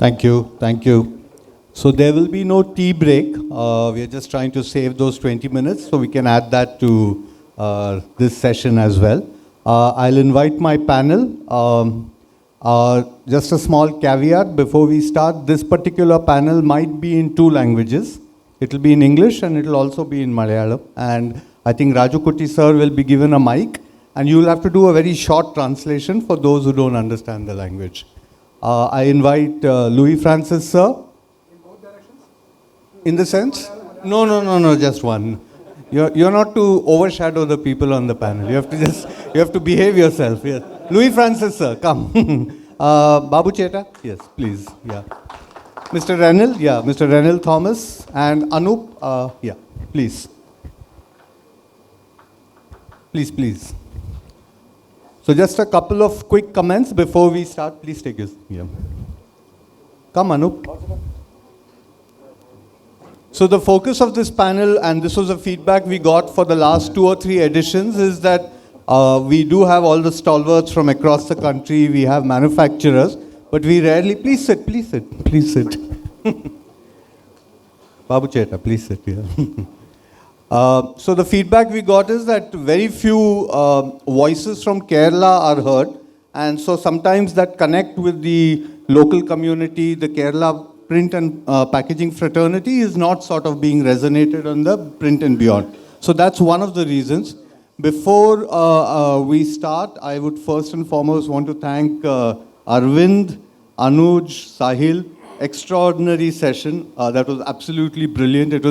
Thank you. Thank you. So there will be no tea break. We are just trying to save those 20 minutes so we can add that to this session as well. I'll invite my panel. Just a small caveat before we start. This particular panel might be in 2 languages. It will be in English and it will also be in Malayalam. And I think Raju Kutty sir will be given a mic and you will have to do a very short translation for those who don't understand the language. I invite Louis Francis sir. In both directions? In the sense? No, just one. You're not to overshadow the people on the panel. You have to behave yourself. Yes. Louis Francis sir, come. Babu Cheta? Yes, please. Yeah. Mr. Renil? Yeah, Mr. Renil Thomas. And Anoop? Yeah, please. Please. So just a couple of quick comments before we start. Please take this. Yeah. Come, Anoop. So the focus of this panel, and this was a feedback we got for the last 2 or 3 editions, is that we do have all the stalwarts from across the country. We have manufacturers, but we rarely... Please sit. Babu Cheta, please sit here. So the feedback we got is that very few voices from Kerala are heard, and so sometimes that connect with the local community, the Kerala print and packaging fraternity is not sort of being resonated on the print and beyond. So that's one of the reasons. Before we start, I would first and foremost want to thank Arvind, Anuj, Sahil. Extraordinary session. That was absolutely brilliant. It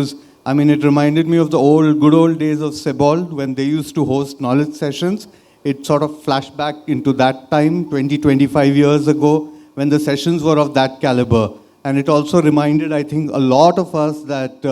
reminded me of the good old days of Sebold when they used to host knowledge sessions. It sort of flashed back into that time, 25 years ago, when the sessions were of that caliber. And it also reminded, I think, a lot of us that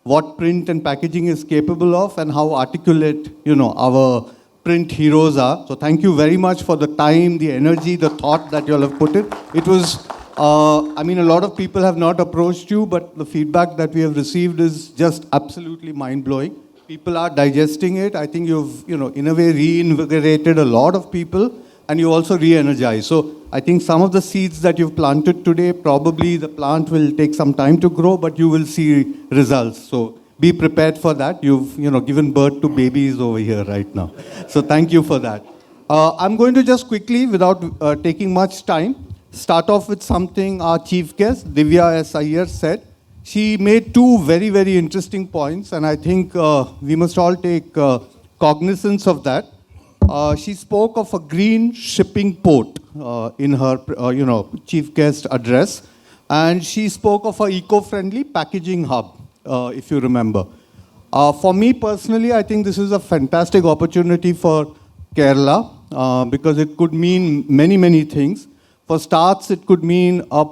what print and packaging is capable of and how articulate, our print heroes are. So thank you very much for the time, the energy, the thought that you all have put in. It was... a lot of people have not approached you, but the feedback that we have received is just absolutely mind-blowing. People are digesting it. I think you've, in a way reinvigorated a lot of people, and you also re-energized. So I think some of the seeds that you've planted today, probably the plant will take some time to grow, but you will see results. So be prepared for that. You've, given birth to babies over here right now. So thank you for that. I'm going to just quickly, without taking much time, start off with something our chief guest, Divya S. Iyer, said. She made 2 very, very interesting points, and I think we must all take cognizance of that. She spoke of a green shipping port in her, chief guest address, and she spoke of an eco-friendly packaging hub, if you remember. For me personally, I think this is a fantastic opportunity for Kerala because it could mean many, many things. For starts, it could mean a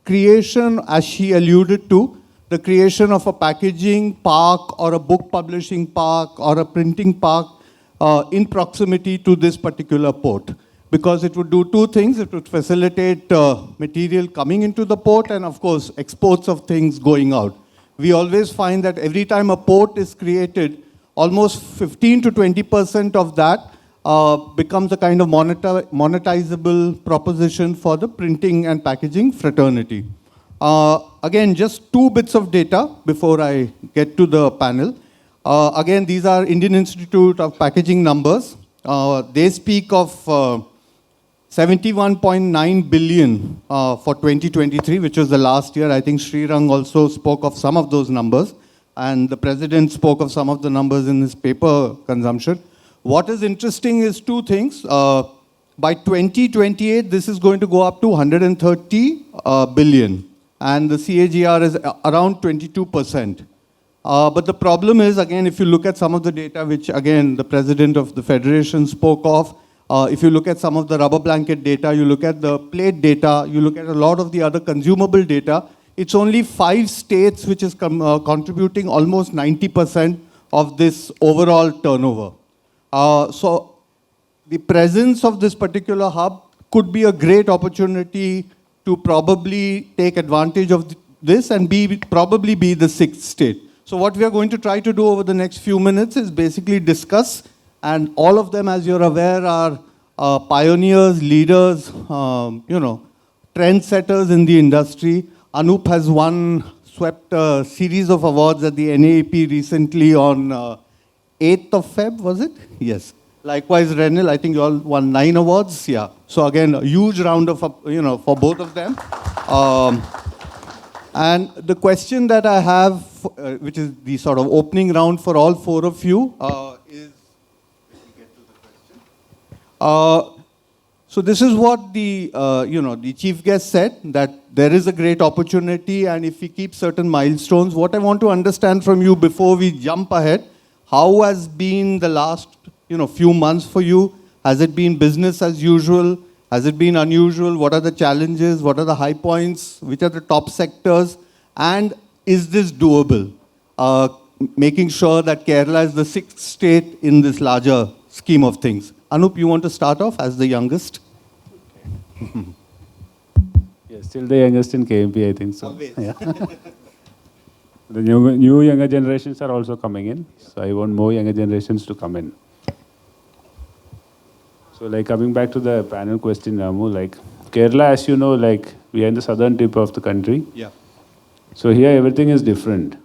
creation, as she alluded to, the creation of a packaging park or a book publishing park or a printing park in proximity to this particular port. Because it would do 2 things. It would facilitate material coming into the port and, of course, exports of things going out. We always find that every time a port is created, almost 15 to 20% of that becomes a kind of monetizable proposition for the printing and packaging fraternity. Again, just 2 bits of data before I get to the panel. Again, these are Indian Institute of Packaging numbers. They speak of 71.9 billion for 2023, which was the last year. I think Srirang also spoke of some of those numbers, and the president spoke of some of the numbers in his paper consumption. What is interesting is 2 things. By 2028, this is going to go up to 130 billion. And the CAGR is around 22%. But the problem is, again, if you look at some of the data, which, again, the president of the federation spoke of, if you look at some of the rubber blanket data, you look at the plate data, you look at a lot of the other consumable data, it's only 5 states which is contributing almost 90% of this overall turnover. So the presence of this particular hub could be a great opportunity to probably take advantage of this and probably be the 6th state. So what we are going to try to do over the next few minutes is basically discuss, and all of them, as you're aware, are pioneers, leaders, trendsetters in the industry. Anoop has swept a series of awards at the NAEP recently on 8th of Feb, was it? Yes. Likewise, Renil, I think you all won 9 awards. Yeah. So again, a huge round of, for both of them. And the question that I have, which is the sort of opening round for all 4 of you, is, let me get to the question. So this is what the, the chief guest said, that there is a great opportunity, and if we keep certain milestones, what I want to understand from you before we jump ahead, how has been the last, few months for you? Has it been business as usual? Has it been unusual? What are the challenges? What are the high points? Which are the top sectors? And is this doable? Making sure that Kerala is the 6th state in this larger scheme of things. Anoop, you want to start off as the youngest? Yes, still the youngest in KMPA, I think so. Always. Yeah. The new younger generations are also coming in, so I want more younger generations to come in. So like coming back to the panel question, Ramu, like Kerala, as you know, like we are in the southern tip of the country. Yeah. So here everything is different.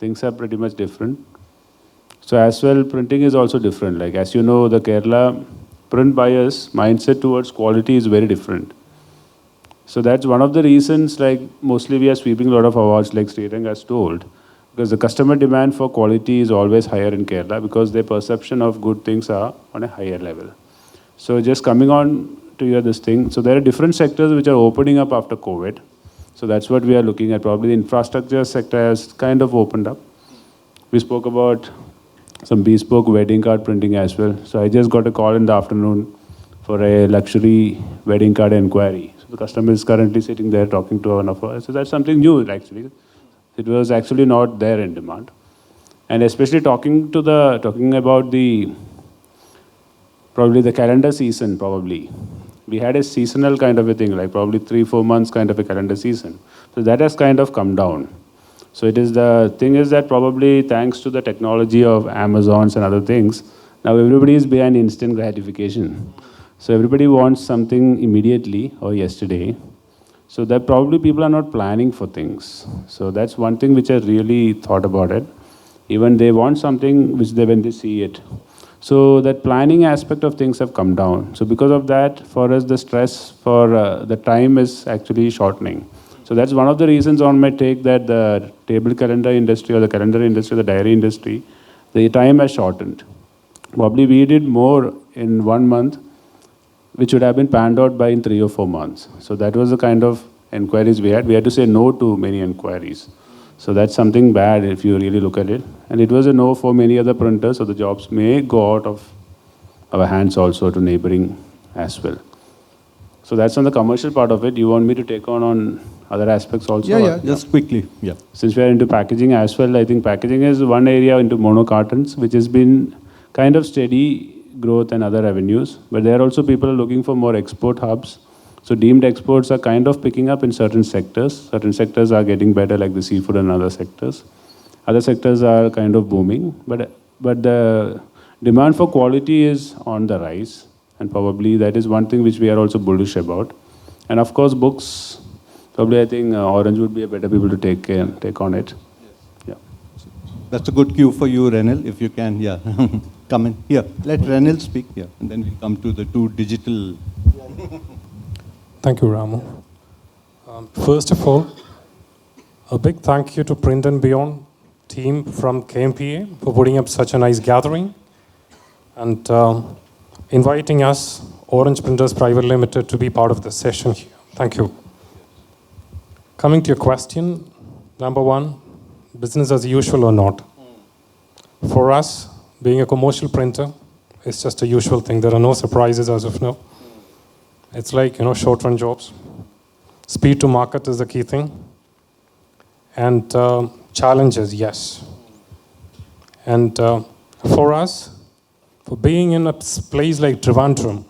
Things are pretty much different. So as well, printing is also different. Like as you know, the Kerala print buyers' mindset towards quality is very different. So that's one of the reasons, like mostly we are sweeping a lot of awards, like Srirang has told, because the customer demand for quality is always higher in Kerala because their perception of good things are on a higher level. So just coming on to hear this thing, so there are different sectors which are opening up after COVID. So that's what we are looking at. Probably the infrastructure sector has kind of opened up. We spoke about some bespoke wedding card printing as well. So I just got a call in the afternoon for a luxury wedding card inquiry. So the customer is currently sitting there talking to one of us. So that's something new actually. It was actually not there in demand. And especially talking about probably the calendar season probably. We had a seasonal kind of a thing, like probably 3-4 months kind of a calendar season. So that has kind of come down. So the thing is that probably thanks to the technology of Amazons and other things, now everybody is behind instant gratification. So everybody wants something immediately or yesterday. So that probably people are not planning for things. So that's one thing which I really thought about it. Even they want something which when they see it. So that planning aspect of things have come down. So because of that, for us, the stress for the time is actually shortening. So that's one of the reasons on my take that the table calendar industry or the calendar industry, the diary industry, the time has shortened. Probably we did more in 1 month, which would have been panned out by in 3 or 4 months. So that was the kind of inquiries we had. We had to say no to many inquiries. So that's something bad if you really look at it. And it was a no for many other printers, so the jobs may go out of our hands also to neighboring as well. So that's on the commercial part of it. You want me to take on other aspects also? Yeah, just quickly. Yeah. Since we are into packaging as well, I think packaging is one area into mono cartons, which has been kind of steady growth and other revenues. But there are also people are looking for more export hubs. So deemed exports are kind of picking up in certain sectors. Certain sectors are getting better, like the seafood and other sectors. Other sectors are kind of booming. But the demand for quality is on the rise. And probably that is one thing which we are also bullish about. And of course, books, probably I think Orange would be a better people to take on it. Yes. Yeah. That's a good cue for you, Renil, if you can, yeah. Come in. Here, let Renil speak, yeah. And then we'll come to the 2 digital. Thank you, Ramu. First of all, a big thank you to Print and Beyond team from KMPA for putting up such a nice gathering and inviting us, Orange Printers Private Limited, to be part of this session here. Thank you. Coming to your question, number 1, business as usual or not? For us, being a commercial printer, it's just a usual thing. There are no surprises as of now. It's like, short-run jobs. Speed to market is the key thing. And challenges, yes. And for us, for being in a place like Trivandrum,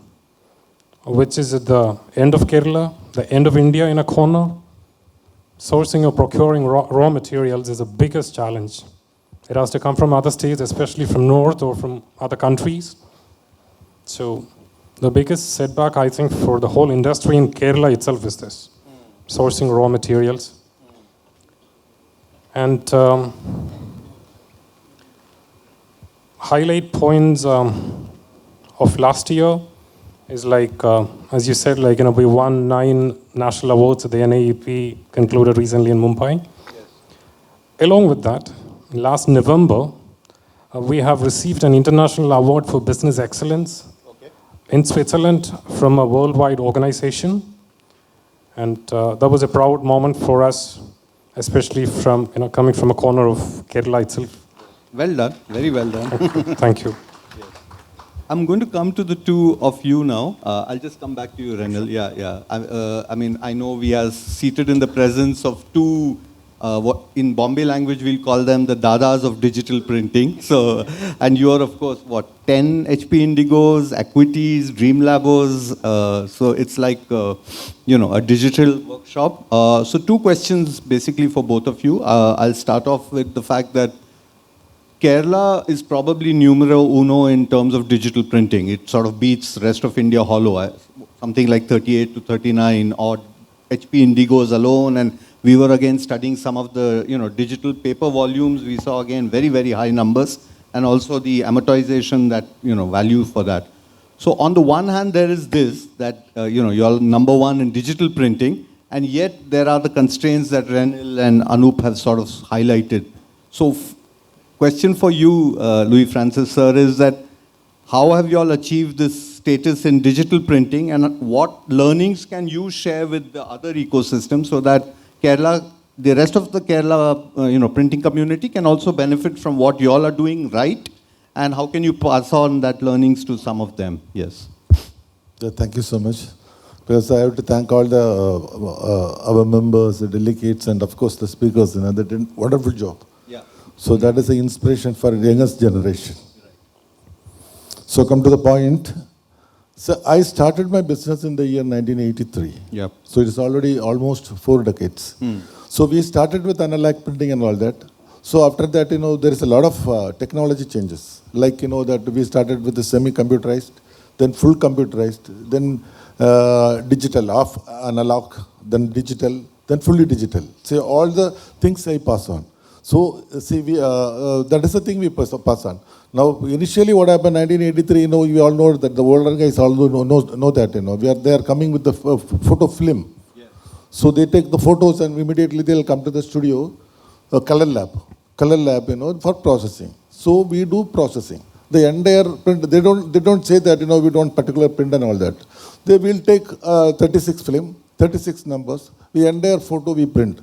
which is at the end of Kerala, the end of India in a corner, sourcing or procuring raw materials is the biggest challenge. It has to come from other states, especially from north or from other countries. So the biggest setback, I think, for the whole industry in Kerala itself is this, sourcing raw materials. And highlight points of last year is like, as you said, like, we won 9 national awards at the NAEP concluded recently in Mumbai. Yes. Along with that, last November, we have received an international award for business excellence in Switzerland from a worldwide organization. And that was a proud moment for us, especially from, coming from a corner of Kerala itself. Well done, very well done. Thank you. Yes. I'm going to come to the two of you now. I'll just come back to you, Renil. Yeah. I mean, I know we are seated in the presence of two, what in Bombay language we'll call them the dadas of digital printing. So, and you are, of course, 10 HP Indigos, Equities, Dream Labos. So it's like, a digital workshop. So 2 questions basically for both of you. I'll start off with the fact that Kerala is probably numero uno in terms of digital printing. It sort of beats rest of India hollow, something like 38 to 39 odd HP Indigos alone. And we were again studying some of the digital paper volumes. We saw again very, very high numbers, and also the amortization that value for that. So on the one hand, there is this that you're number one in digital printing, and yet there are the constraints that Renil and Anoop have sort of highlighted. So question for you, Louis Francis sir, is that how have you all achieved this status in digital printing, and what learnings can you share with the other ecosystems so that Kerala, the rest of the Kerala printing community can also benefit from what you all are doing right, and how can you pass on that learnings to some of them? Yes. Thank you so much. Because I have to thank all the our members, the delegates, and of course the speakers. They did a wonderful job. Yeah. So that is the inspiration for the youngest generation. So come to the point. So I started my business in the year 1983. Yep. So it is already almost 4 decades. So we started with analog printing and all that. So after that, there is a lot of technology changes. Like, that we started with the semi-computerized, then full computerized, then digital, analog, then digital, then fully digital. So all the things I pass on. So see, that is the thing we pass on. Now, initially what happened in 1983, we all know that the older guys all know that, they are coming with the photo film. Yes. So they take the photos and immediately they'll come to the studio, color lab, for processing. So we do processing. The entire print, they don't say that, we don't particular print and all that. They will take 36 film, 36 numbers, the entire photo we print.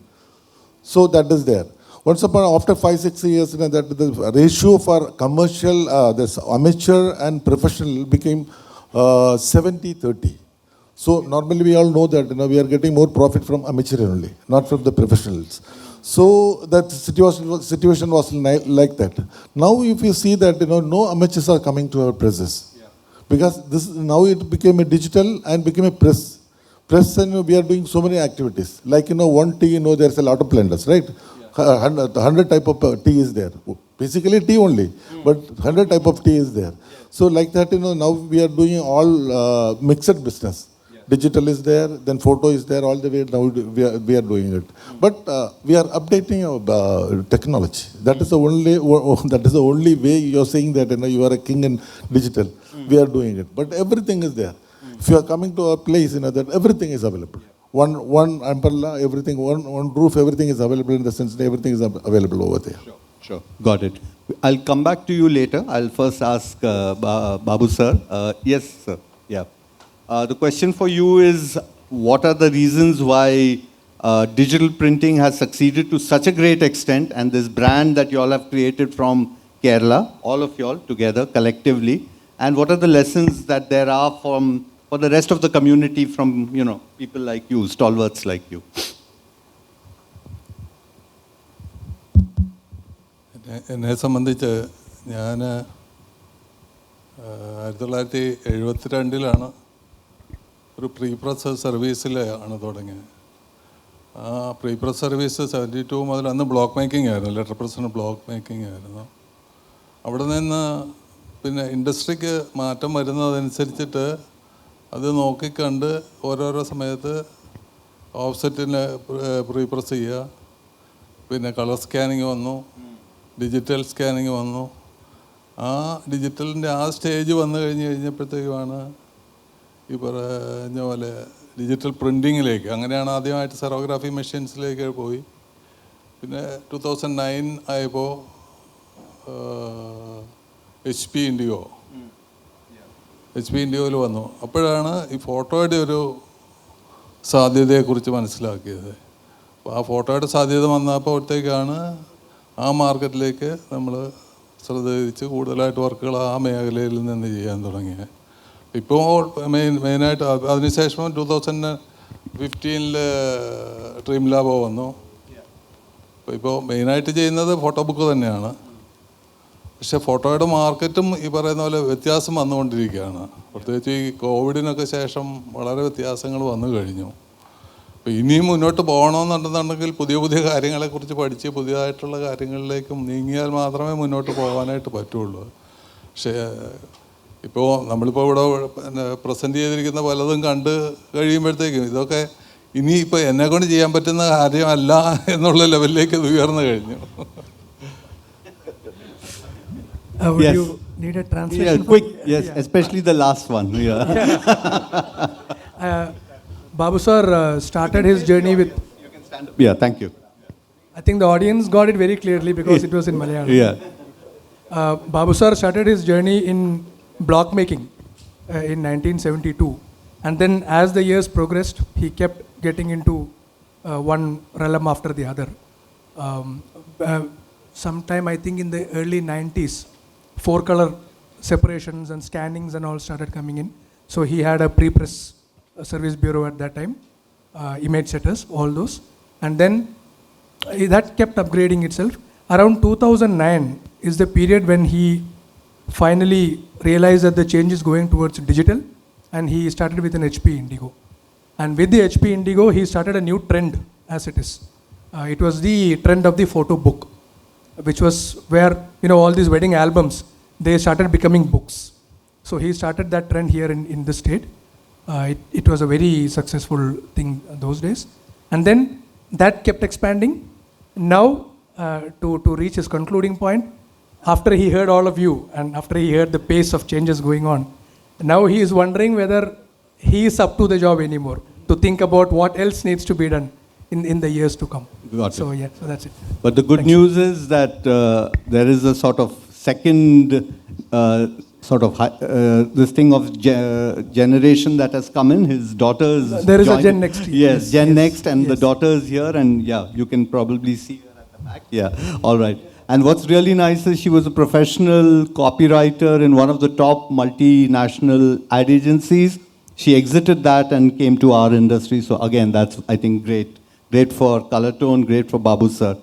So that is there. Once upon, after 5-6 years, that the ratio for commercial, this amateur and professional became 70-30. So normally we all know that we are getting more profit from amateur only, not from the professionals. So that situation was like that. Now if you see that no amateurs are coming to our presses, because now it became a digital and became a press. Press, and we are doing so many activities. Like one tea, there's a lot of blenders, right? 100 type of tea is there. Basically tea only, but 100 type of tea is there. So like that, now we are doing all mixed business. Digital is there, then photo is there, all the way now we are doing it. But we are updating our technology. That is the only way you are saying that you are a king in digital. We are doing it. But everything is there. If you are coming to a place, that everything is available. One umbrella, everything, one roof, everything is available in the sense that everything is available over there. Sure. Got it. I'll come back to you later. I'll first ask Babu sir. Yes, sir. Yeah. The question for you is, what are the reasons why digital printing has succeeded to such a great extent, and this brand that you all have created from Kerala, all of you all together, collectively, and what are the lessons that there are for the rest of the community from, people like you, stalwarts like you? എന്നെ സംബന്ധിച്ച് ഞാൻ 1972 ഒരു pre press സർവീസിൽ ആണ് തുടങ്ങിയത്. ആ pre press service 72 മുതൽ അന്ന് ബ്ലോക്ക് മേക്കിംഗ് ആയിരുന്നു, ലെറ്റർ പ്രസിന് ബ്ലോക്ക് മേക്കിംഗ് ആയിരുന്നു. അവിടെ നിന്ന് പിന്നെ ഇൻഡസ്ട്രിക്ക് മാറ്റം വരുന്നതനുസരിച്ചിട്ട് അത് നോക്കിക്കണ്ട് ഓരോരോ സമയത്ത് ഓഫ്സെറ്റിന് പ്രീ പ്രസ് ചെയ്യുക, പിന്നെ കളർ സ്കാനിങ് വന്നു, ഡിജിറ്റൽ സ്കാനിങ് വന്നു. ആ ഡിജിറ്റലിൻ്റെ ആ സ്റ്റേജ് വന്നു കഴിഞ്ഞപ്പോഴത്തേക്കുമാണ് ഈ പറഞ്ഞ പോലെ ഡിജിറ്റൽ പ്രിൻറ്റിങ്ങിലേക്ക്, അങ്ങനെയാണ് ആദ്യമായിട്ട് സെറോഗ്രാഫി മെഷീൻസിലേക്ക് പോയി. പിന്നെ 2009 ആയപ്പോൾ HP ഇൻഡിഗോയിൽ വന്നു. അപ്പോഴാണ് ഈ ഫോട്ടോയുടെ ഒരു സാധ്യതയെക്കുറിച്ച് മനസ്സിലാക്കിയത്. അപ്പോൾ ആ ഫോട്ടോയുടെ സാധ്യത വന്നപ്പോഴത്തേക്കാണ് ആ മാർക്കറ്റിലേക്ക് നമ്മൾ ശ്രദ്ധ തിരിച്ച് കൂടുതലായിട്ട് വർക്കുകൾ ആ മേഖലയിൽ നിന്ന് ചെയ്യാൻ തുടങ്ങിയത്. ഇപ്പോൾ മെയിനായിട്ട് അതിനുശേഷം 2015 ഡ്രീം ലാബോ വന്നു. ഇപ്പോൾ മെയിനായിട്ട് ചെയ്യുന്നത് ഫോട്ടോ ബുക്ക് തന്നെയാണ്. പക്ഷേ ഫോട്ടോയുടെ മാർക്കറ്റും ഈ പറയുന്ന പോലെ വ്യത്യാസം വന്നുകൊണ്ടിരിക്കുകയാണ്. പ്രത്യേകിച്ച് ഈ കോവിഡിനൊക്കെ ശേഷം വളരെ വ്യത്യാസങ്ങൾ വന്നു കഴിഞ്ഞു. അപ്പോൾ ഇനിയും മുന്നോട്ട് പോകണമെന്നുണ്ടെന്നുണ്ടെങ്കിൽ പുതിയ പുതിയ കാര്യങ്ങളെക്കുറിച്ച് പഠിച്ച് പുതിയതായിട്ടുള്ള കാര്യങ്ങളിലേക്കും നീങ്ങിയാൽ മാത്രമേ മുന്നോട്ട് പോകാനായിട്ട് പറ്റുള്ളൂ. പക്ഷേ ഇപ്പോൾ നമ്മളിപ്പോൾ ഇവിടെ പ്രസൻറ്റ് ചെയ്തിരിക്കുന്ന പലതും കണ്ട് കഴിയുമ്പോഴത്തേക്കും ഇതൊക്കെ ഇനിയിപ്പോൾ എന്നെക്കൊണ്ട് ചെയ്യാൻ പറ്റുന്ന കാര്യമല്ല എന്നുള്ള ലെവലിലേക്ക് ഇത് ഉയർന്നു കഴിഞ്ഞു. Would Yes. you need a translation? Yeah, quick, yes, especially the last one. Yeah. Babu sir started his journey with, Yeah, thank you. I think the audience got it very clearly because it was in Malayalam. Yeah. Babu sir started his journey in block making in 1972. And then as the years progressed, he kept getting into one realm after the other. Sometime I think in the early 90s, 4-color separations and scannings and all started coming in. So he had a pre-press service bureau at that time, image setters, all those. And then that kept upgrading itself. Around 2009 is the period when he finally realized that the change is going towards digital, and he started with an HP Indigo. And with the HP Indigo, he started a new trend as it is. It was the trend of the photo book, which was where, all these wedding albums, they started becoming books. So he started that trend here in the state. It was a very successful thing those days. And then that kept expanding. Now, to reach his concluding point, after he heard all of you and after he heard the pace of changes going on, now he is wondering whether he is up to the job anymore, to think about what else needs to be done in the years to come. Got it. So yeah, so that's it. But the good news is that there is a sort of second this thing of generation that has come in. His daughters. There is a Gen Next. Yes, Gen yes, Next, and the yes. daughter is here, and yeah, you can probably see her at the back. Yeah, all right. And what's really nice is she was a professional copywriter in one of the top multinational ad agencies. She exited that and came to our industry. So again, that's, I think, great. Great for Colortone, great for Babu sir.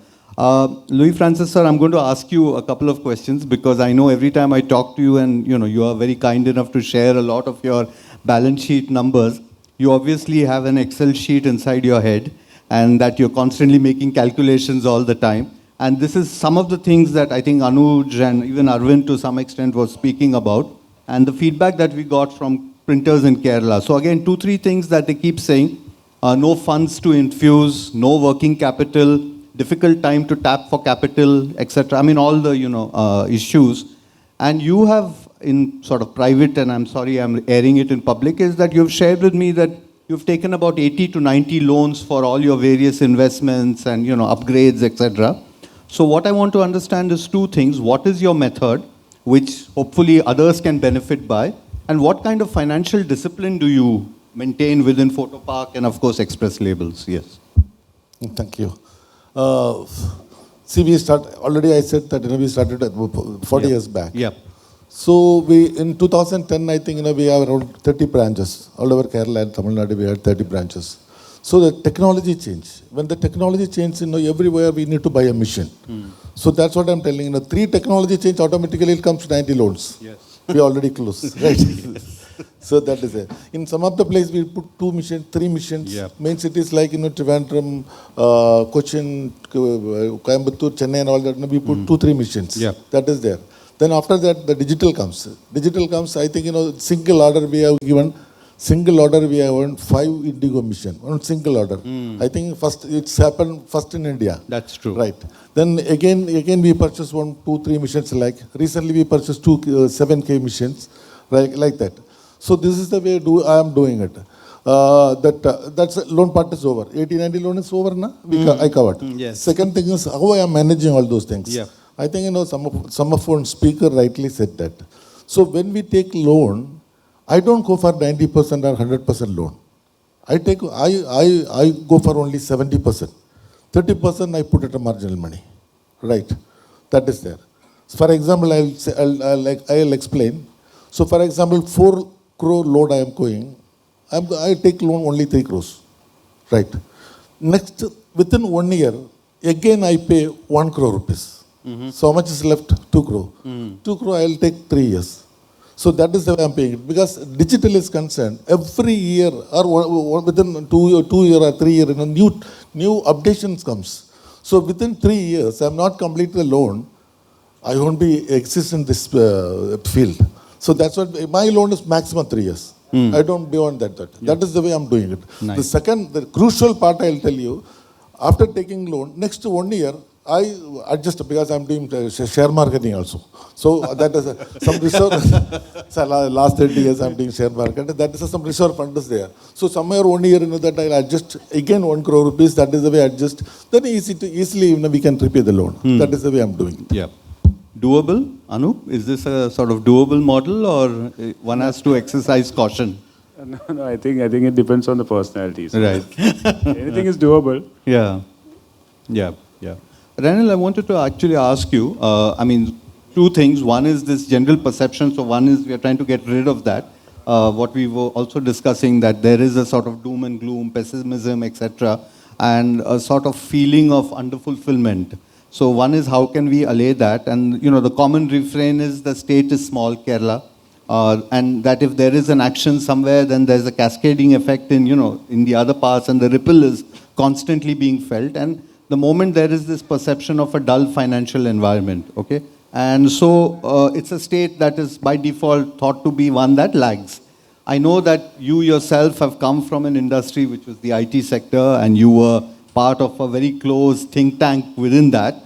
Louis Francis sir, I'm going to ask you a couple of questions because I know every time I talk to you and you are very kind enough to share a lot of your balance sheet numbers, you obviously have an Excel sheet inside your head and that you're constantly making calculations all the time. And this is some of the things that I think Anuj and even Arvind to some extent was speaking about, and the feedback that we got from printers in Kerala. So again, 2-3 things that they keep saying. No funds to infuse, no working capital, difficult time to tap for capital, etc. I mean, all the issues. And you have, in sort of private, and I'm sorry I'm airing it in public, is that you've shared with me that you've taken about 80 to 90 loans for all your various investments and upgrades, etc. So what I want to understand is 2 things. What is your method, which hopefully others can benefit by, and what kind of financial discipline do you maintain within Photo Park and of course Xpress labels? Yes. Thank you. See, already I said that we started 40 years back. Yeah. So we in 2010 I think we have around 30 branches all over Kerala and Tamil Nadu. We had 30 branches. So the technology changed. When the technology changed, everywhere we need to buy a machine. So that's what I'm telling. 3 technology change, automatically it comes 90 loans. Yes. We already close, right? So that is it. In some of the places we put 2 machines, 3 machines. Yeah. Main cities like Trivandrum, Cochin, Coimbatore, Chennai and all that. We put 2-3 machines. Yeah. That is there. Then after that the digital comes. Digital comes. I think single order we have given single order we have earned 5 Indigo mission on single order. I think first it's happened first in India. That's true. Right. Then again we purchased 1, 2, 3 missions like. Recently we purchased 2 7K missions, right, like that. So this is the way I am doing it. That's loan part is over. 80-90 loan is over now. I covered. Yes. Second thing is how I am managing all those things. Yeah. I think some of one speaker rightly said that. So when we take loan, I don't go for 90% or 100% loan. I go for only 70%. 30% I put at a marginal money. Right. That is there. For example, I'll explain. So for example, 4 crore loan I am going, I take loan only 3 crores. Right. Next, within 1 year, again I pay 1 crore rupees. So how much is left? 2 crore. 2 crore I will take 3 years. So that is the way I am paying it. Because digital is concerned, every year or within 2 year or 3 year, new updations comes. So within 3 years, I am not completed the loan, I won't be exist in this field. So that's what my loan is maximum 3 years. I don't beyond that. That is the way I'm doing it. Nice. The crucial part I'll tell you, after taking loan, next 1 year, I adjust because I'm doing share marketing also. So that is some reserve. So last 30 years I'm doing share market. That is some reserve fund is there. So somewhere 1 year that I'll adjust again 1 crore rupees. That is the way I adjust. Then easily we can repay the loan. That is the way I'm doing it. Yeah. Doable, Anoop? Is this a sort of doable model, or one has to exercise caution? No, I think it depends on the personalities. Right. Anything is doable. Yeah. Renil, I wanted to actually ask you, two things. One is this general perception. So one is we are trying to get rid of that. What we were also discussing, that there is a sort of doom and gloom, pessimism, etc., and a sort of feeling of underfulfillment. So one is how can we allay that? And the common refrain is the state is small, Kerala, and that if there is an action somewhere, then there's a cascading effect in the other parts, and the ripple is constantly being felt. And the moment there is this perception of a dull financial environment, okay, and so it's a state that is by default thought to be one that lags. I know that you yourself have come from an industry which was the IT sector, and you were part of a very close think tank within that.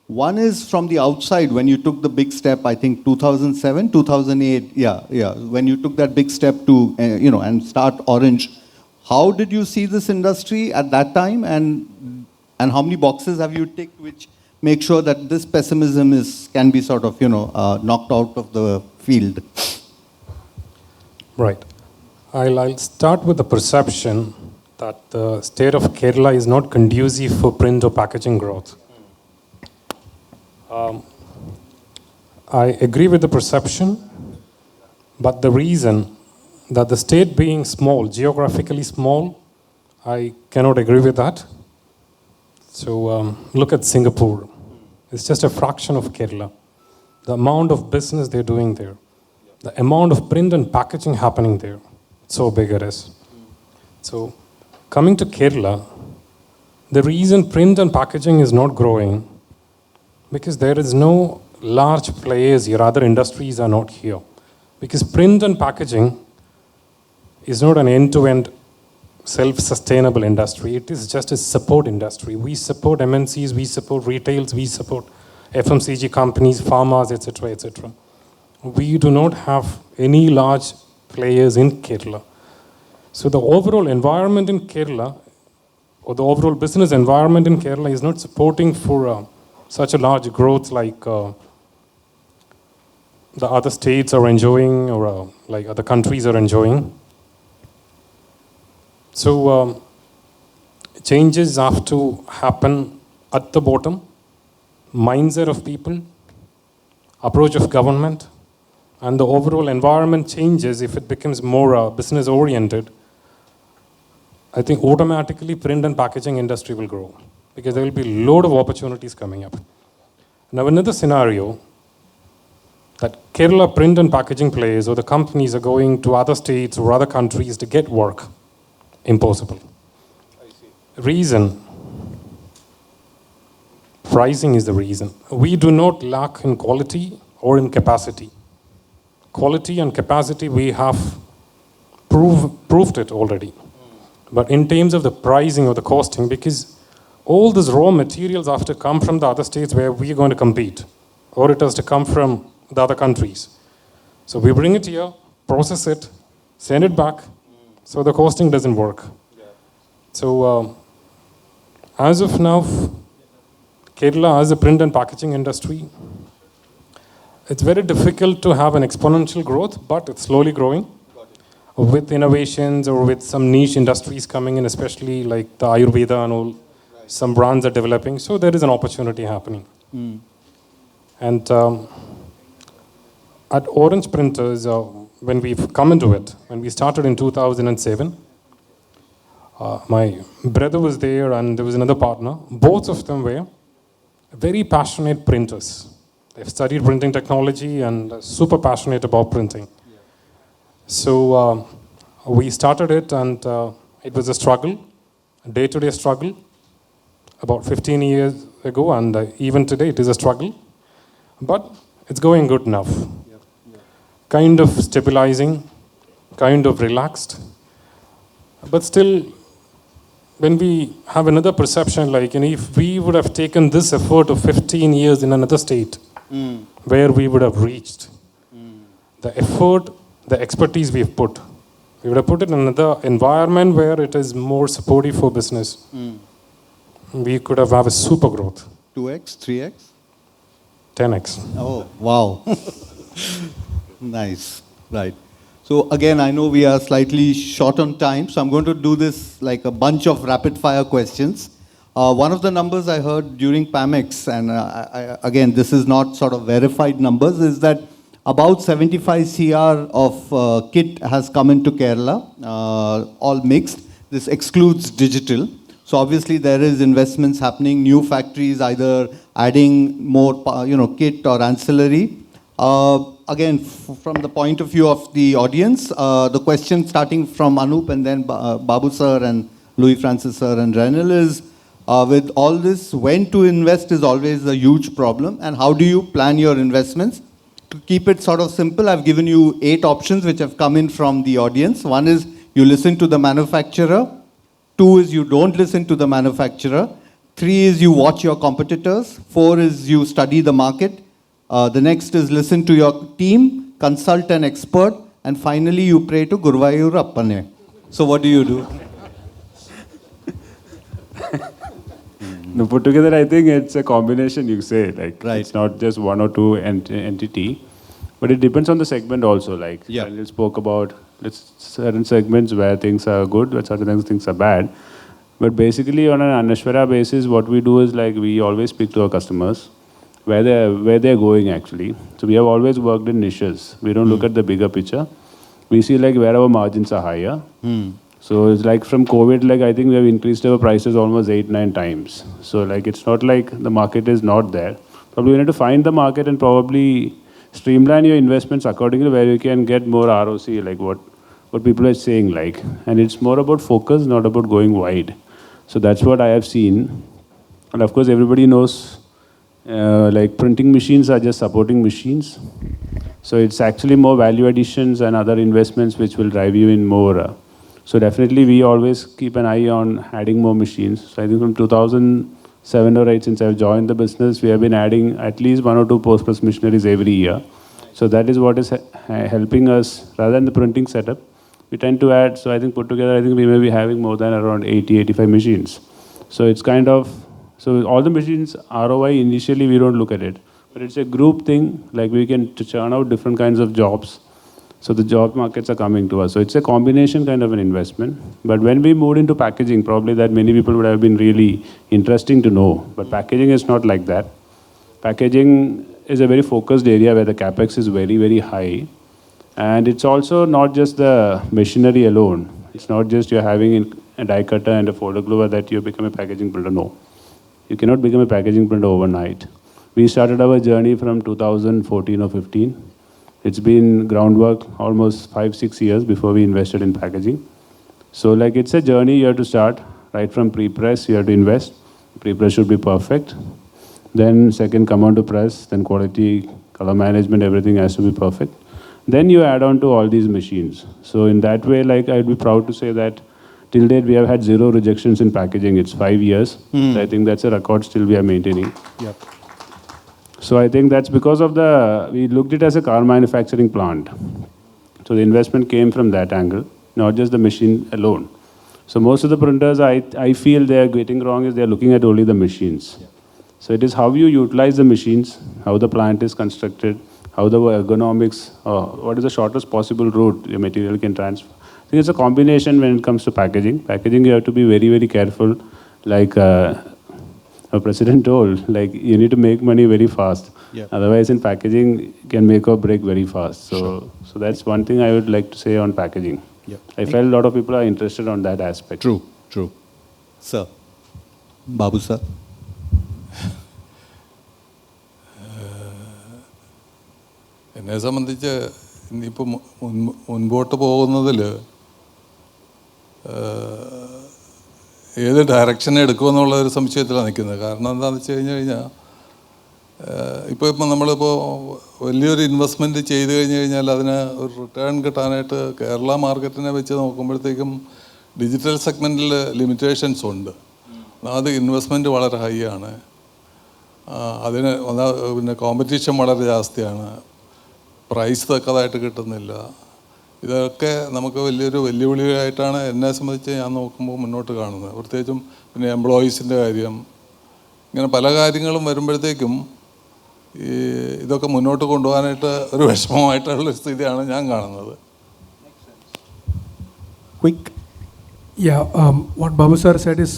One is from the outside, when you took the big step, I think 2007, 2008, when you took that big step to, and start Orange. How did you see this industry at that time, and how many boxes have you ticked which make sure that this pessimism can be sort of, knocked out of the field? Right. I'll start with the perception that the state of Kerala is not conducive for print or packaging growth. I agree with the perception, but the reason that the state being small, geographically small, I cannot agree with that. So look at Singapore. It's just a fraction of Kerala. The amount of business they're doing there, the amount of print and packaging happening there, so big it is. So coming to Kerala, the reason print and packaging is not growing, because there is no large players here, other industries are not here. Because print and packaging is not an end-to-end self-sustainable industry. It is just a support industry. We support MNCs, we support retails, we support FMCG companies, farmers, etc., etc. We do not have any large players in Kerala. So the overall environment in Kerala, or the overall business environment in Kerala, is not supporting for such a large growth like the other states are enjoying, or like other countries are enjoying. So changes have to happen at the bottom, mindset of people, approach of government, and the overall environment changes. If it becomes more business oriented, I think automatically print and packaging industry will grow, because there will be a load of opportunities coming up. Now another scenario, that Kerala print and packaging players or the companies are going to other states or other countries to get work. Impossible. I see. Reason. Pricing is the reason. We do not lack in quality or in capacity. Quality and capacity we have proved it already. But in terms of the pricing or the costing, because all these raw materials have to come from the other states where we are going to compete, or it has to come from the other countries. So we bring it here, process it, send it back, so the costing doesn't work. So as of now, Kerala as a print and packaging industry, it's very difficult to have an exponential growth, but it's slowly growing with innovations or with some niche industries coming in, especially like the Ayurveda and all. Some brands are developing, so there is an opportunity happening. And at Orange Printers, when we've come into it, when we started in 2007, my brother was there and there was another partner. Both of them were very passionate printers. They've studied printing technology and super passionate about printing. So we started it, and it was a struggle, a day-to-day struggle, about 15 years ago, and even today it is a struggle. But it's going good enough. Kind of stabilizing, kind of relaxed. But still, when we have another perception, like, if we would have taken this effort of 15 years in another state, where we would have reached, the effort, the expertise we've put, we would have put it in another environment where it is more supportive for business. We could have a super growth. 2x, 3x? 10x. Oh, wow. Nice. Right. So again, I know we are slightly short on time, so I'm going to do this like a bunch of rapid fire questions. One of the numbers I heard during PAMEX, and again, this is not sort of verified numbers, is that about 75 CR of kit has come into Kerala, all mixed. This excludes digital. So obviously there is investments happening, new factories either adding more, kit or ancillary. Again, from the point of view of the audience, the question starting from Anoop and then Babu sir and Louis Francis sir and Renil is, with all this, when to invest is always a huge problem, and how do you plan your investments? To keep it sort of simple, I've given you 8 options which have come in from the audience. One is you listen to the manufacturer. 2 is you don't listen to the manufacturer. 3 is you watch your competitors. 4 is you study the market. The next is listen to your team, consult an expert, and finally you pray to Guruvayur Appane. So what do you do? No, put together, I think it's a combination, you say. Like, Right. It's not just one or two entity, but it depends on the segment also. Like, Yeah. Renil spoke about certain segments where things are good, where certain things are bad. But basically, on an Anaswara basis, what we do is like we always speak to our customers where they're going actually. So we have always worked in niches. We don't look at the bigger picture. We see like where our margins are higher. So it's like from COVID, like I think we have increased our prices almost 8-9 times. So like it's not like the market is not there. Probably we need to find the market and probably streamline your investments accordingly where you can get more ROC, like what people are saying like. And it's more about focus, not about going wide. So that's what I have seen. And of course everybody knows like printing machines are just supporting machines. So it's actually more value additions and other investments which will drive you in more. So definitely we always keep an eye on adding more machines. So I think from 2007 or 8 since I've joined the business, we have been adding at least 1 or 2 post-press machineries every year. So that is what is helping us rather than the printing setup. We tend to add, so I think put together, I think we may be having more than around 80-85 machines. So it's kind of, so all the machines ROI initially we don't look at it, but it's a group thing, like we can churn out different kinds of jobs. So the job markets are coming to us. So it's a combination kind of an investment. But when we moved into packaging, probably that many people would have been really interesting to know. But packaging is not like that. Packaging is a very focused area where the capex is very, very high. And it's also not just the machinery alone. It's not just you're having a die cutter and a folder gluer that you become a packaging printer. No. You cannot become a packaging printer overnight. We started our journey from 2014 or 15. It's been groundwork almost 5-6 years before we invested in packaging. So like it's a journey you have to start. Right from pre-press, you have to invest. Pre-press should be perfect. Then second, come on to press, then quality, color management, everything has to be perfect. Then you add on to all these machines. So in that way, like I'd be proud to say that till date we have had 0 rejections in packaging. It's 5 years. So I think that's a record still we are maintaining. Yep. So I think that's because of we looked at it as a car manufacturing plant. So the investment came from that angle, not just the machine alone. So most of the printers, I feel they are getting wrong is they are looking at only the machines. Yeah. So it is how you utilize the machines, how the plant is constructed, how the ergonomics, what is the shortest possible route your material can transfer. I think it's a combination when it comes to packaging. Packaging, you have to be very, very careful. Like our president told, like you need to make money very fast. Yeah. Otherwise, in packaging, you can make or break very fast. So that's one thing I would like to say on packaging. Yep. I felt a lot of people are interested on that aspect. True, true. Sir. Babu sir. എന്നെ സംബന്ധിച്ച് ഇനിയിപ്പോൾ മുൻപോട്ട് പോകുന്നതിൽ ഏത് direction എടുക്കുമെന്നുള്ള ഒരു സംശയത്തിലാണ് നിൽക്കുന്നത്. കാരണം എന്താണെന്ന് വെച്ച് കഴിഞ്ഞാൽ ഇപ്പം നമ്മളിപ്പോൾ വലിയൊരു ഇൻവെസ്റ്റ്മെൻറ്റ് ചെയ്ത് കഴിഞ്ഞാൽ അതിന് ഒരു റിട്ടേൺ കിട്ടാനായിട്ട് കേരള മാർക്കറ്റിനെ വെച്ച് നോക്കുമ്പോഴത്തേക്കും ഡിജിറ്റൽ സെഗ്മെൻറ്റിൽ ലിമിറ്റേഷൻസ് ഉണ്ട്. അത് ഇൻവെസ്റ്റ്മെൻറ്റ് വളരെ ഹൈ ആണ്. അതിന് പിന്നെ കോമ്പറ്റീഷൻ വളരെ ജാസ്തിയാണ്. പ്രൈസ് തക്കതായിട്ട് കിട്ടുന്നില്ല. ഇതൊക്കെ നമുക്ക് വലിയൊരു വെല്ലുവിളിയായിട്ടാണ് എന്നെ സംബന്ധിച്ച് ഞാൻ നോക്കുമ്പോൾ മുന്നോട്ട് കാണുന്നത്. പ്രത്യേകിച്ചും പിന്നെ എംപ്ലോയീസിൻ്റെ കാര്യം, ഇങ്ങനെ പല കാര്യങ്ങളും വരുമ്പോഴത്തേക്കും ഇതൊക്കെ മുന്നോട്ട് കൊണ്ടുപോകാനായിട്ട് ഒരു വിഷമമായിട്ടുള്ള സ്ഥിതിയാണ് ഞാൻ കാണുന്നത്. Quick. Yeah, what Babu sir said is,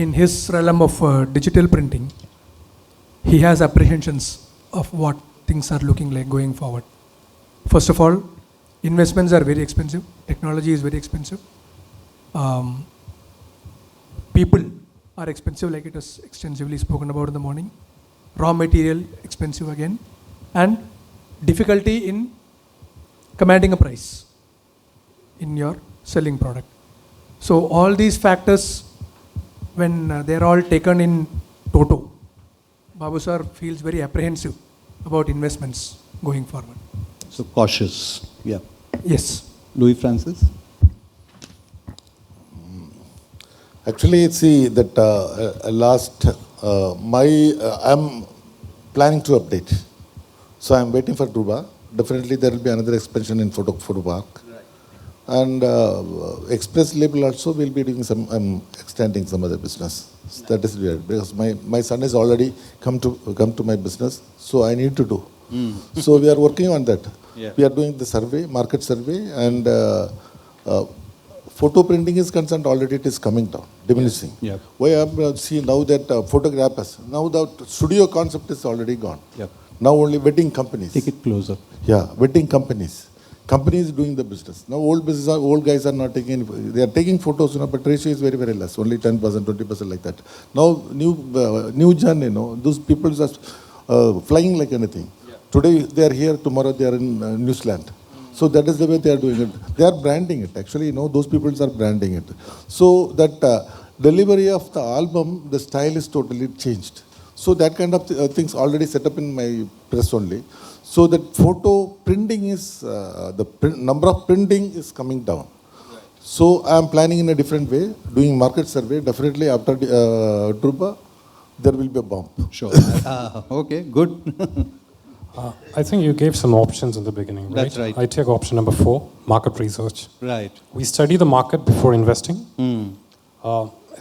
in his realm of digital printing, he has apprehensions of what things are looking like going forward. First of all, investments are very expensive. Technology is very expensive. People are expensive, like it was extensively spoken about in the morning. Raw material, expensive again. And difficulty in commanding a price in your selling product. So all these factors, when they're all taken in toto, Babu sir feels very apprehensive about investments going forward. So cautious. Yeah. Yes. Louis Francis. Actually, see that I'm planning to update. So I'm waiting for Druba. Definitely there will be another expansion in photo park. Right. And Xpress label also will be doing some, I'm extending some other business. Nice. That is weird because my son has already come to my business, so I need to do. So we are working on that. Yeah. We are doing the survey, market survey, and photo printing is concerned, already it is coming down, diminishing. Yeah. Yep. Why I see now that photographers, now the studio concept is already gone. Yep. Now only wedding companies. Take it closer. Yeah, wedding companies. Companies doing the business. Now old guys are not taking, they are taking photos, but ratio is very, very less, only 10%, 20% like that. Now new gen, those people are flying like anything. Yeah. Today they are here, tomorrow they are in New Zealand. So that is the way they are doing it. They are branding it. Actually, those people are branding it. So that delivery of the album, the style is totally changed. So that kind of things already set up in my press only. So that photo printing is, number of printing is coming down. Right. So I am planning in a different way, doing market survey. Definitely after Drupa, there will be a bump. Sure. Okay, good. I think you gave some options in the beginning, right? That's right. I take option number 4, market research. Right. We study the market before investing,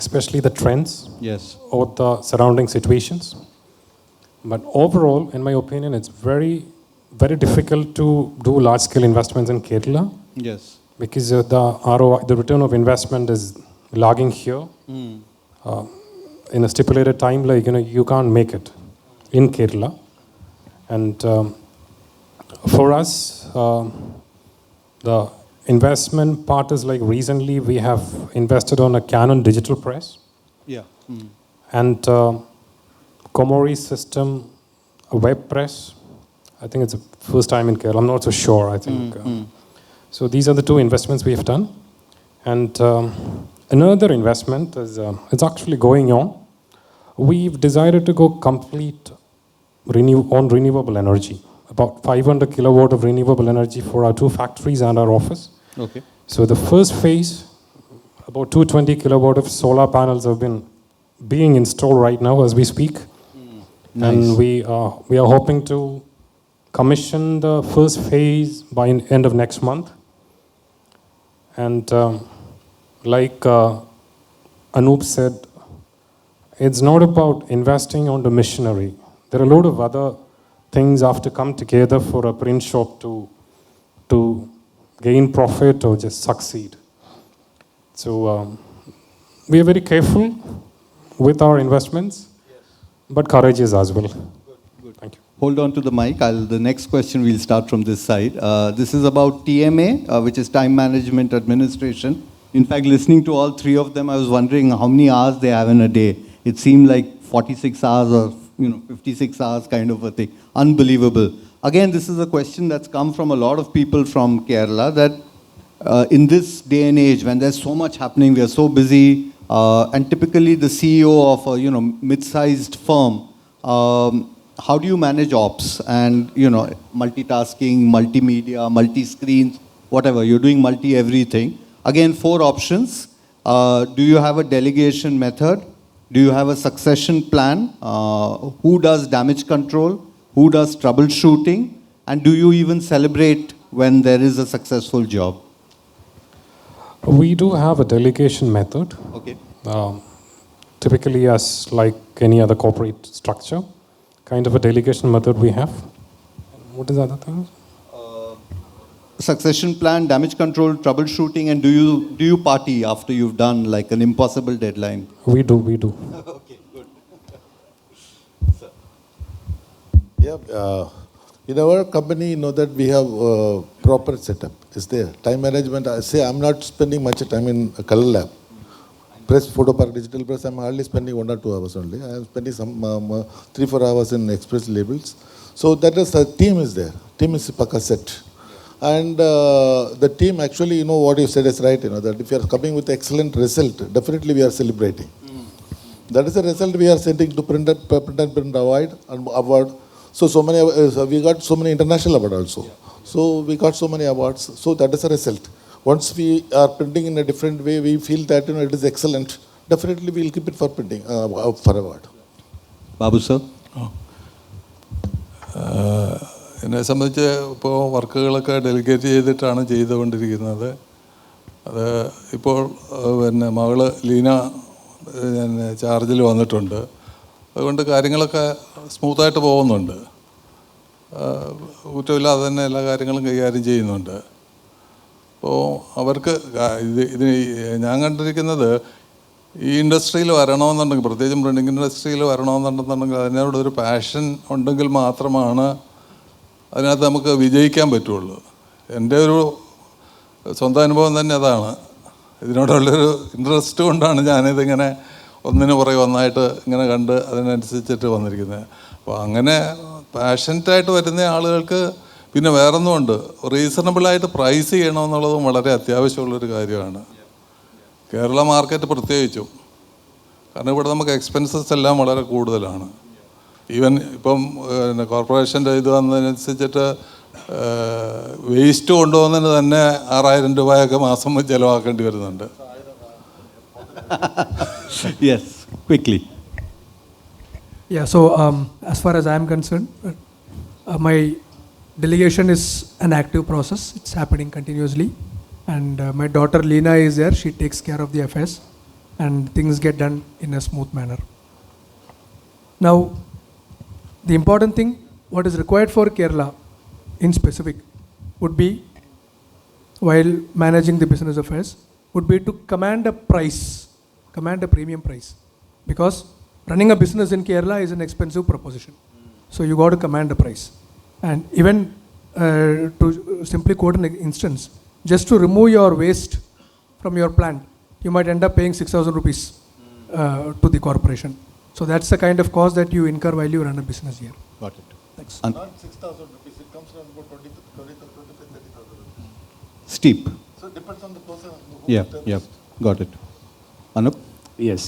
especially the trends, yes, or the surrounding situations. But overall, in my opinion, it's very, very difficult to do large-scale investments in Kerala. Yes. Because the ROI, the return of investment is lagging here. In a stipulated time, you can't make it in Kerala. And for us, the investment part is like recently we have invested on a Canon digital press. Yeah. And Komori system, a web press. I think it's the first time in Kerala. I'm not so sure, I think. So these are the 2 investments we have done. And another investment is, it's actually going on. We've decided to go complete on renewable energy. about 500 kilowatt of renewable energy for our 2 factories and our office. Okay. So the first phase, about 220 kilowatt of solar panels have been being installed right now as we speak. Nice. And we are hoping to commission the first phase by end of next month. And like Anoop said, it's not about investing on the machinery. There are a lot of other things have to come together for a print shop to gain profit or just succeed. So we are very careful with our investments, but courageous as well. Good. Thank you. Hold on to the mic. The next question we'll start from this side. This is about TMA, which is Time Management Administration. In fact, listening to all three of them, I was wondering how many hours they have in a day. It seemed like 46 hours or 56 hours kind of a thing. Unbelievable. Again, this is a question that's come from a lot of people from Kerala that in this day and age, when there's so much happening, we are so busy, and typically the CEO of a mid-sized firm, how do you manage ops and multitasking, multimedia, multi-screens, whatever, you're doing multi-everything. Again, 4 options. Do you have a delegation method? Do you have a succession plan? Who does damage control? Who does troubleshooting? And do you even celebrate when there is a successful job? We do have a delegation method. Okay. Typically, as like any other corporate structure, kind of a delegation method we have. What is the other thing? Succession plan, damage control, troubleshooting, and do you party after you've done like an impossible deadline? We do. Okay, good. Yeah, in our company, that we have proper setup. Is there time management? I say I'm not spending much time in a color lab. Press, photo park, digital press. I'm hardly spending 1 or 2 hours only. I am spending some 3-4 hours in Xpress labels. So that is the team is there. Team is paka set. And the team actually, what you said is right, that if you are coming with excellent result, definitely we are celebrating. That is the result we are sending to print and print award. So many, we got so many international awards also. Yeah. So we got so many awards. So that is the result. Once we are printing in a different way, we feel that it is excellent. Definitely we will keep it for printing, for award. Babu sir? എന്നെ സംബന്ധിച്ച് ഇപ്പോൾ വർക്കുകളൊക്കെ delegate ചെയ്തിട്ടാണ് ചെയ്തുകൊണ്ടിരിക്കുന്നത്. അത് ഇപ്പോൾ മകള് ലീന ചാർജിൽ വന്നിട്ടുണ്ട്. അതുകൊണ്ട് കാര്യങ്ങളൊക്കെ സ്മൂത്തായിട്ട് പോകുന്നുണ്ട്. കുറ്റമില്ലാതെ തന്നെ എല്ലാ കാര്യങ്ങളും കൈകാര്യം ചെയ്യുന്നുണ്ട്. അപ്പോൾ അവർക്ക് ഇതിന് ഞാൻ കണ്ടിരിക്കുന്നത് ഈ ഇൻഡസ്ട്രിയിൽ വരണമെന്നുണ്ടെങ്കിൽ, പ്രത്യേകിച്ചും പ്രിൻറ്റിങ് ഇൻഡസ്ട്രിയിൽ വരണമെന്നുണ്ടെന്നുണ്ടെങ്കിൽ അതിനോടൊരു പാഷൻ ഉണ്ടെങ്കിൽ മാത്രമാണ് അതിനകത്ത് നമുക്ക് വിജയിക്കാൻ പറ്റുള്ളൂ. എൻ്റെ ഒരു സ്വന്തം അനുഭവം തന്നെ അതാണ്. ഇതിനോടുള്ളൊരു ഇൻട്രസ്റ്റ് കൊണ്ടാണ് ഞാനിതിങ്ങനെ ഒന്നിനു പുറകെ ഒന്നായിട്ട് ഇങ്ങനെ കണ്ട് അതിനനുസരിച്ചിട്ട് വന്നിരിക്കുന്നത്. അപ്പോൾ അങ്ങനെ പാഷനറ്റായിട്ട് വരുന്ന ആളുകൾക്ക് പിന്നെ വേറൊന്നുമുണ്ട്, റീസണബിളായിട്ട് പ്രൈസ് ചെയ്യണമെന്നുള്ളതും വളരെ അത്യാവശ്യമുള്ളൊരു കാര്യമാണ്. കേരള മാർക്കറ്റ് പ്രത്യേകിച്ചും, കാരണം ഇവിടെ നമുക്ക് എക്സ്പെൻസസ് എല്ലാം വളരെ കൂടുതലാണ്. ഈവൻ ഇപ്പം കോർപ്പറേഷൻ്റെ ഇത് വന്നതിനനുസരിച്ചിട്ട് വേസ്റ്റ് കൊണ്ടുപോകുന്നതിന് തന്നെ 6,000 രൂപയൊക്കെ മാസം ചിലവാക്കേണ്ടി വരുന്നുണ്ട്. Yes, quickly. Yeah, so as far as I am concerned, my delegation is an active process. It's happening continuously. And my daughter Leena is there. She takes care of the affairs and things get done in a smooth manner. Now, the important thing, what is required for Kerala in specific would be, while managing the business affairs, would be to command a premium price. Because running a business in Kerala is an expensive proposition. So you got to command a price. And even to simply quote an instance, just to remove your waste from your plant, you might end up paying 6,000 rupees to the corporation. So that's the kind of cost that you incur while you run a business here. Got it. Thanks. Not 6,000 rupees, it comes around about 30,000 rupees. Steep. So it depends on the person. Yeah. Got it. Anoop? Yes.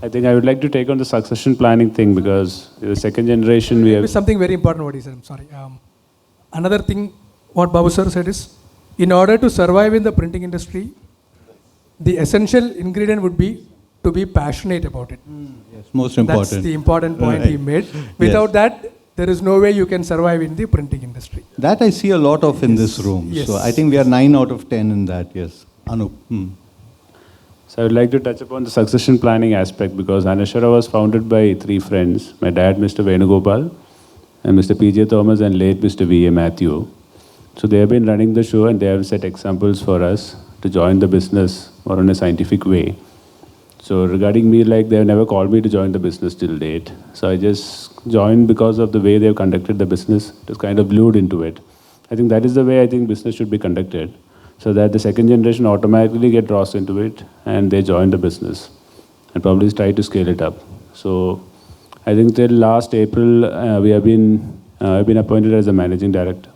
I think I would like to take on the succession planning thing, because the second generation we have... There's something very important what he said, I'm sorry. another thing, what Babu sir said is, in order to survive in the printing industry, the essential ingredient would be to be passionate about it. Yes, most important. That's the important point he Right. made. Without that, there is no way you can survive in the printing industry. That I see a lot of in this room. Yes. So I think we are 9 out of 10 in that, yes. Anoop. So I would like to touch upon the succession planning aspect because Anaswara was founded by 3 friends, my dad, Mr. Venugopal, and Mr. P.J. Thomas and late Mr. V.A. Matthew. So they have been running the show and they have set examples for us to join the business more in a scientific way. So regarding me, like they have never called me to join the business till date. So I just joined because of the way they have conducted the business. It was kind of glued into it. I think that is the way I think business should be conducted. So that the second generation automatically get drawn into it and they join the business and probably try to scale it up. So I think till last April, I've been appointed as a managing director.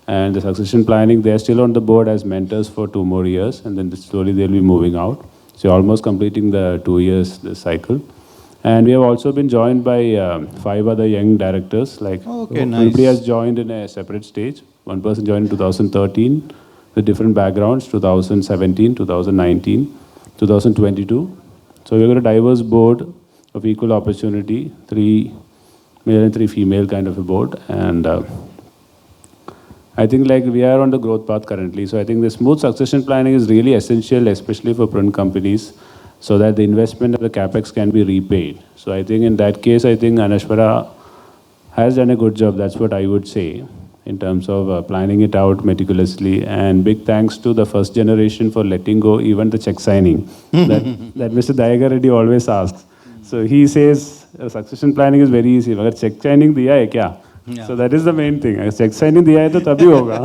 And the succession planning, they're still on the board as mentors for 2 more years, and then slowly they'll be moving out. So almost completing the 2 years this cycle. And we have also been joined by 5 other young directors. Like Okay, everybody nice. has joined in a separate stage. One person joined in 2013 with different backgrounds, 2017, 2019, 2022. So we've got a diverse board of equal opportunity, 3 male and 3 female kind of a board. And I think like we are on the growth path currently. So I think the smooth succession planning is really essential, especially for print companies, so that the investment of the capex can be repaid. So I think in that case, I think Anaswara has done a good job. That's what I would say in terms of planning it out meticulously. And big thanks to the first generation for letting go even the check signing that Mr. Dayagar Reddy always asks. So he says succession planning is very easy. Agar check signing diya hai kya? So that is the main thing. Agar check signing diya hai to tabhi hoga.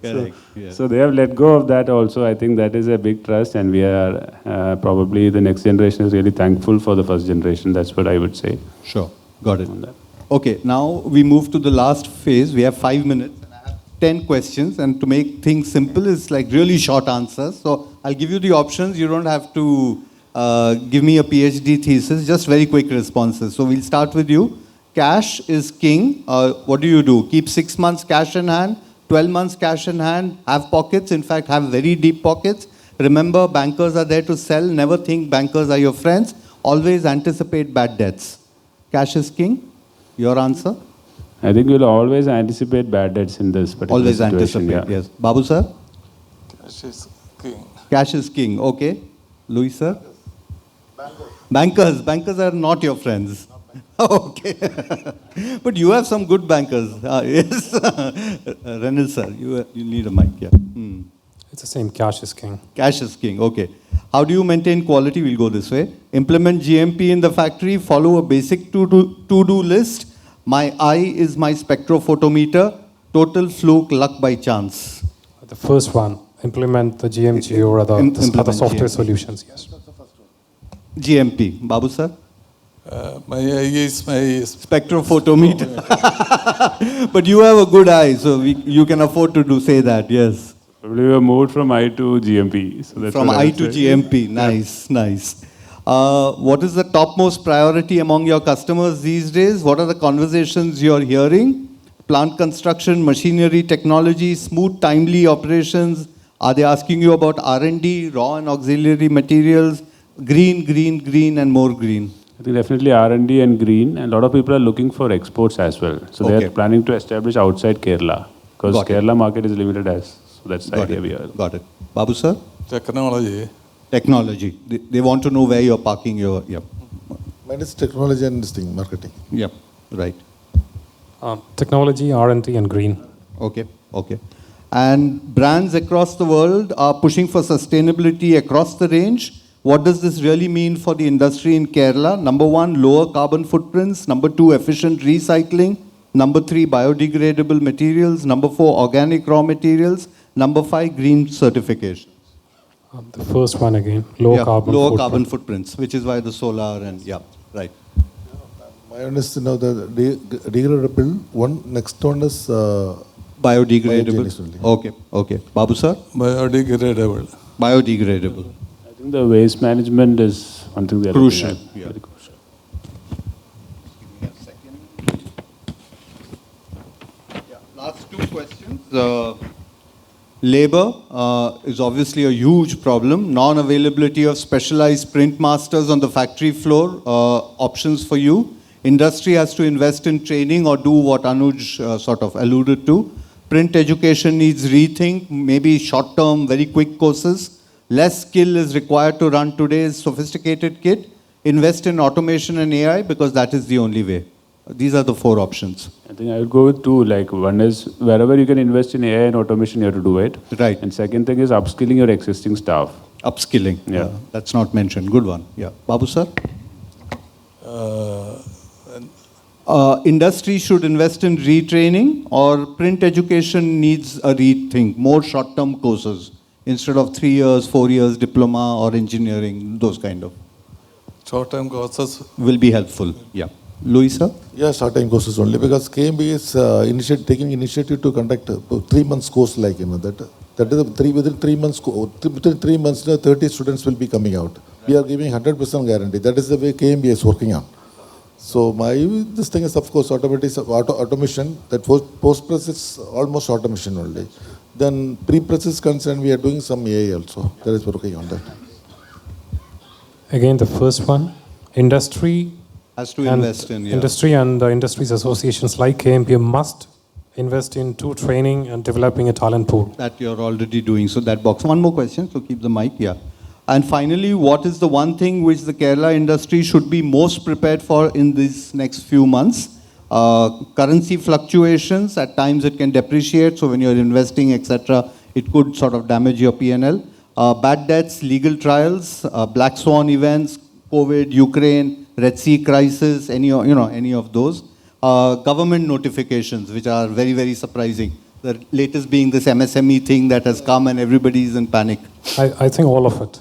Correct. Yes. So they have let go of that also. I think that is a big trust, and we are probably the next generation is really thankful for the first generation. That's what I would say. Sure. Got it. Okay, now we move to the last phase. We have 5 minutes. And I have 10 questions, and to make things simple is like really short answers. So I'll give you the options. You don't have to give me a PhD thesis, just very quick responses. So we'll start with you. Cash is king. What do? Keep 6 months cash in hand, 12 months cash in hand, have pockets, in fact, have very deep pockets. Remember, bankers are there to sell. Never think bankers are your friends. Always anticipate bad debts. Cash is king. Your answer? I think we'll always anticipate bad debts in this particular Always situation. anticipate, Yeah. yes. Babu sir? Cash is king. Cash is king, okay. Louis sir? Bankers are not your friends. Okay. But you have some good bankers. Yes. Renil sir, you need a mic, yeah. It's the same, cash is king. Cash is king, okay. How do you maintain quality? We'll go this way. Implement GMP in the factory, follow a basic to-do list. My eye is my spectrophotometer, total fluke, luck by chance. The first one, implement the GMG or other Implement software GMP. solutions, yes. GMP. Babu sir? My eye is my Spectrophotometer. But you have a good eye, so you can afford to say that, yes. Probably we have moved from I to GMP. So that's From what I I would to say. GMP. Nice, nice. What is the topmost priority among your customers these days? What are the conversations you're hearing? Plant construction, machinery, technology, smooth, timely operations. Are they asking you about R&D, raw and auxiliary materials, green, and more green? I think definitely R&D and green, and a lot of people are looking for exports as well. So they Okay. are planning to establish outside Kerala because Got it. Kerala market is limited as. So that's the idea we are. Got it. Babu sir? technology. Technology. They want to know where you're parking your, yep. Mine is technology and this thing, marketing. Yep, right. Technology, R&D, and green. Okay. And brands across the world are pushing for sustainability across the range. What does this really mean for the industry in Kerala? Number 1, lower carbon footprints. Number 2, efficient recycling. Number 3, biodegradable materials. Number 4, organic raw materials. Number 5, green certification. The first one again, low carbon lower footprint. carbon footprints, which is why the solar and, right. My own is the degradable one. Next one is Biodegradable. Biogenesis only. Okay. Babu sir? Biodegradable. Biodegradable. I think the waste management is one thing they are Crucial, looking at. yeah. Very crucial. Last questions. Labor is obviously a huge problem. Non-availability of specialized print masters on the factory floor. Options for you. Industry has to invest in training or do what Anuj sort of alluded to. Print education needs rethink, maybe short-term, very quick courses. Less skill is required to run today's sophisticated kit. Invest in automation and AI because that is the only way. These are the 4 options. I think I would go with 2. Like, one is wherever you can invest in AI and automation, you have to do it. Right. And second thing is upskilling your existing staff. Upskilling. Yeah. That's not mentioned. Good one. Yeah. Babu sir? Industry should invest in retraining or print education needs a rethink, more short-term courses instead of 3 years, 4 years diploma or engineering, those kind of. Short-term courses Will be helpful. Yeah. Louis sir? Yeah, short-time courses only because KMPA is taking initiative to conduct a 3 months course like, that is within 3 months, within 3 months, 30 students will be coming out. We are giving 100% guarantee. That is the way KMPA is working on. So this thing is of course automation. That post-press is almost automation only. Then pre-press is concerned, we are doing some AI also. That is working on that. Again, the first one, industry Has to invest in, yeah. Industry and industries associations like KMPA must invest into training and developing a talent pool. That you're already doing. So that box. One more question, so keep the mic, yeah. And finally, what is the one thing which the Kerala industry should be most prepared for in these next few months? Currency fluctuations, at times it can depreciate, so when you're investing, etc., it could sort of damage your P&L. Bad debts, legal trials, black swan events, COVID, Ukraine, Red Sea crisis, any of those. Government notifications, which are very, very surprising. The latest being this MSME thing that has come and everybody is in panic. I think all of it.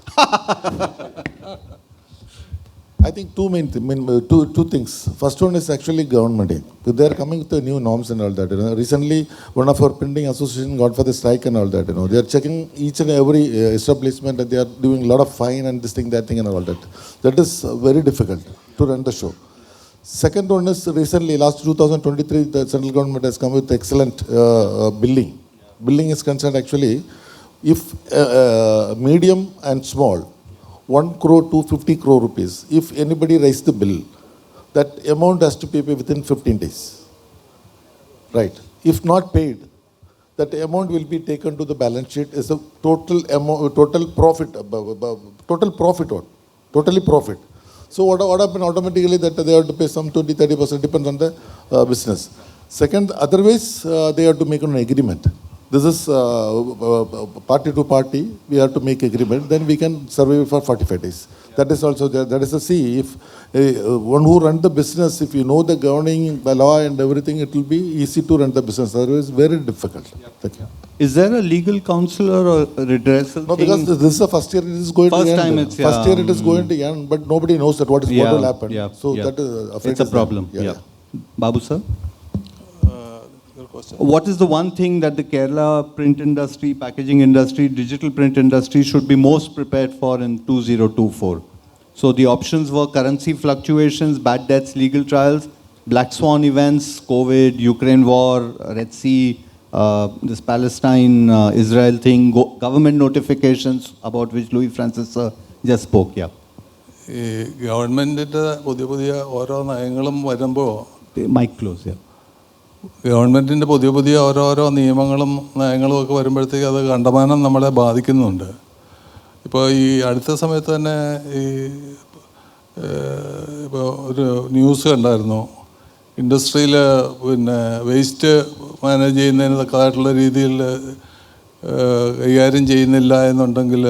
I think two things. First one is actually government. They are coming with the new norms and all that. Recently, one of our printing association got for the strike and all that. They are checking each and every establishment and they are doing a lot of fine and this thing, that thing and all that. That is very difficult to run the show. Second one is recently, last 2023, the central government has come with excellent billing. Billing is concerned actually, if medium and small, 1 crore to 50 crore rupees. If anybody writes the bill, that amount has to be paid within 15 days. Right. If not paid, that amount will be taken to the balance sheet as a total amount, total profit. So what happened automatically that they have to pay some 20-30%, depends on the business. Second, otherwise they have to make an agreement. This is party to party, we have to make agreement, then we can survive for 45 days. That is also there. That is a C. If one who runs the business, if you know the governing by law and everything, it will be easy to run the business. Otherwise, very difficult. Thank you. Is there a legal counselor or a redressal No, thing? because this is the first year it is going First to end. time it's, First year it is going to end, but nobody knows that what will happen. Yeah, So yeah. that is It's a problem. Yeah. Babu sir? your question. What is the one thing that the Kerala print industry, packaging industry, digital print industry should be most prepared for in 2024? So the options were currency fluctuations, bad debts, legal trials, black swan events, COVID, Ukraine war, Red Sea, this Palestine-Israel thing, government notifications about which Louis Francis just spoke. Yeah. ഈ ഗവൺമെൻറ്റിൻ്റെ പുതിയ ഓരോ നയങ്ങളും വരുമ്പോൾ Mic close, yeah. ഗവൺമെൻറ്റിൻ്റെ പുതിയ ഓരോരോ നിയമങ്ങളും നയങ്ങളും ഒക്കെ വരുമ്പോഴത്തേക്ക് അത് കണ്ടമാനം നമ്മളെ ബാധിക്കുന്നുണ്ട്. ഇപ്പോൾ ഈ അടുത്ത സമയത്ത് തന്നെ ഇപ്പോൾ ഒരു ന്യൂസ് കണ്ടായിരുന്നു, ഇൻഡസ്ട്രിയിൽ പിന്നെ വേസ്റ്റ് മാനേജ് ചെയ്യുന്നതിനൊക്കെയായിട്ടുള്ള രീതിയിൽ കൈകാര്യം ചെയ്യുന്നില്ല എന്നുണ്ടെങ്കിൽ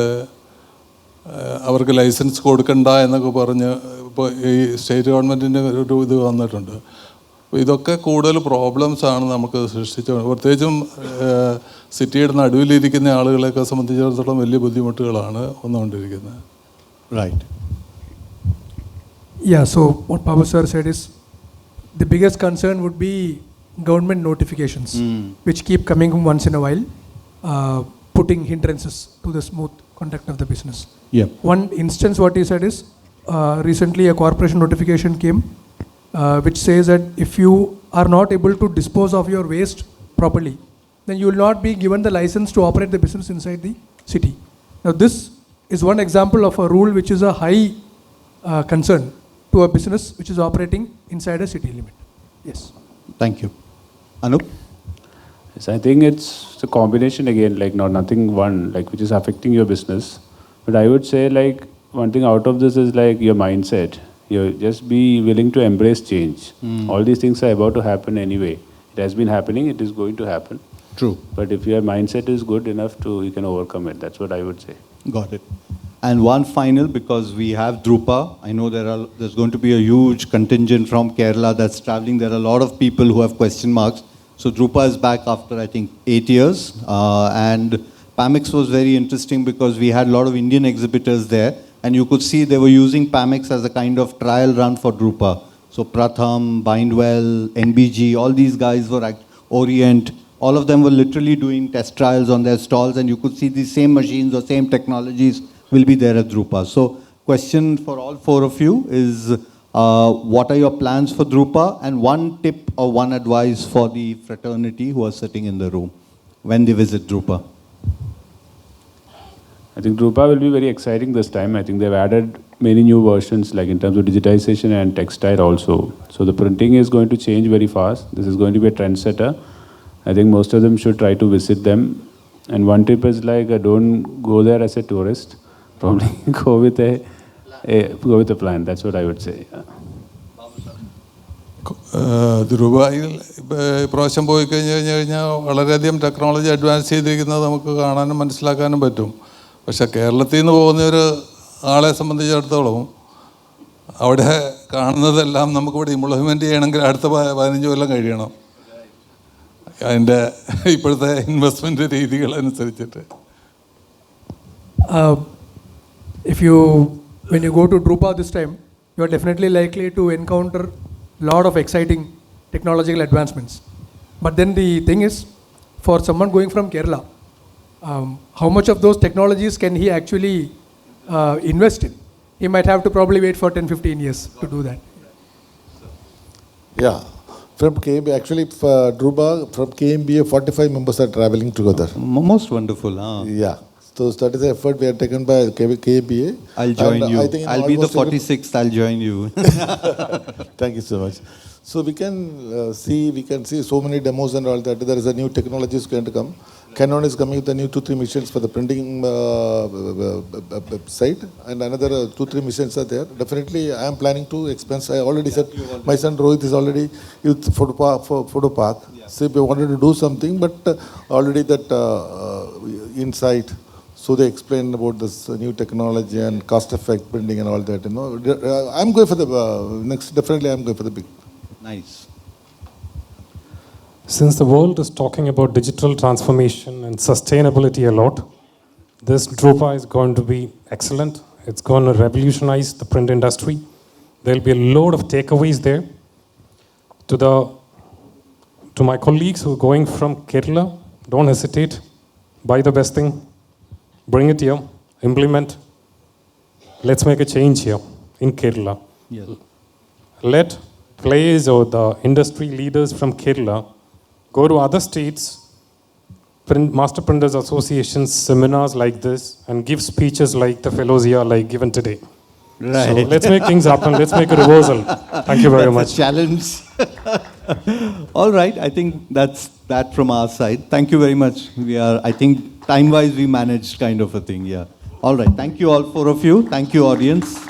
അവർക്ക് ലൈസൻസ് കൊടുക്കണ്ട എന്നൊക്കെ പറഞ്ഞ് ഇപ്പോൾ ഈ സ്റ്റേറ്റ് ഗവൺമെൻറ്റിൻ്റെ ഒരു ഇത് വന്നിട്ടുണ്ട്. അപ്പോൾ ഇതൊക്കെ കൂടുതൽ പ്രോബ്ലംസാണ് നമുക്ക് സൃഷ്ടിച്ചത്. പ്രത്യേകിച്ചും സിറ്റിയുടെ നടുവിലിരിക്കുന്ന ആളുകളെയൊക്കെ സംബന്ധിച്ചിടത്തോളം വലിയ ബുദ്ധിമുട്ടുകളാണ് വന്നുകൊണ്ടിരിക്കുന്നത്. Right. Yeah, so what Babu sir said is the biggest concern would be government notifications, which keep coming once in a while, putting hindrances to the smooth conduct of the business. Yeah. One instance what he said is, recently a corporation notification came which says that if you are not able to dispose of your waste properly, then you will not be given the license to operate the business inside the city. Now, this is one example of a rule which is a high concern to a business which is operating inside a city limit. Yes. Thank you. Anoop? Yes, I think it's a combination again, like nothing one, like which is affecting your business. But I would say like one thing out of this is like your mindset. You just be willing to embrace change. All these things are about to happen anyway. It has been happening, it is going to happen. True. But if your mindset is good enough you can overcome it. That's what I would say. Got it. And one final, because we have Drupa. I know there's going to be a huge contingent from Kerala that's traveling. There are a lot of people who have question marks. So Drupa is back after, I think, 8 years. And PAMIX was very interesting because we had a lot of Indian exhibitors there. And you could see they were using PAMIX as a kind of trial run for Drupa. So Pratham, Bindwell, NBG, all these guys were Orient. All of them were literally doing test trials on their stalls. And you could see the same machines or same technologies will be there at Drupa. So question for all four of you is, what are your plans for Drupa? And one tip or one advice for the fraternity who are sitting in the room when they visit Drupa. I think Drupa will be very exciting this time. I think they've added many new versions, like in terms of digitization and textile also. So the printing is going to change very fast. This is going to be a trendsetter. I think most of them should try to visit them. And one tip is like, don't go there as a tourist. Probably go with a plan. That's what I would say. ദുബായിൽ പ്രാവശ്യം പോയി കഴിഞ്ഞാൽ വളരെയധികം technology advance ചെയ്തിരിക്കുന്നത് നമുക്ക് കാണാനും മനസ്സിലാക്കാനും പറ്റും. പക്ഷേ കേരളത്തിൽ നിന്ന് പോകുന്ന ഒരു ആളെ സംബന്ധിച്ചിടത്തോളം അവിടെ കാണുന്നതെല്ലാം നമുക്കിവിടെ ഇംപ്ലിമെൻറ്റ് ചെയ്യണമെങ്കിൽ അടുത്ത 15 കൊല്ലം കഴിയണം, അതിൻ്റെ ഇപ്പോഴത്തെ investment രീതികളനുസരിച്ചിട്ട്. When you go to Drupa this time, you are definitely likely to encounter a lot of exciting technological advancements. But then the thing is, for someone going from Kerala, how much of those technologies can he actually invest in? He might have to probably wait for 10-15 years to do that. Yeah. From KMPA, actually, Drupa, from KMPA, 45 members are traveling together. Most wonderful. Yeah. So that is the effort we have taken by KMPA. I'll join you. I'll be the almost 46th. I'll join you. Thank you so much. So we can see so many demos and all that. There is a new technology is going to come. Canon is coming with a new 2-3 machines for the printing side, and another 2-3 machines are there. Definitely, I am planning to expense. I already said my son Rohit is already with photo park. Yeah. So we wanted to do something, but already that insight. So they explained about this new technology and cost effect printing and all that. I'm going for the next. Definitely, I'm going for the big. Nice. Since the world is talking about digital transformation and sustainability a lot, this Drupa is going to be excellent. It's going to revolutionize the print industry. There'll be a load of takeaways there. To my colleagues who are going from Kerala, don't hesitate. Buy the best thing. Bring it here. Implement. Let's make a change here in Kerala. Yes. Let players or the industry leaders from Kerala go to other states, Master Printers Associations seminars like this, and give speeches like the fellows here like given today. Right. So let's make things happen. Let's make a reversal. Thank you very much. A challenge. All right. I think that's that from our side. Thank you very much. I think time-wise we managed kind of a thing. Yeah. All right. Thank you all, four of you. Thank you, audience.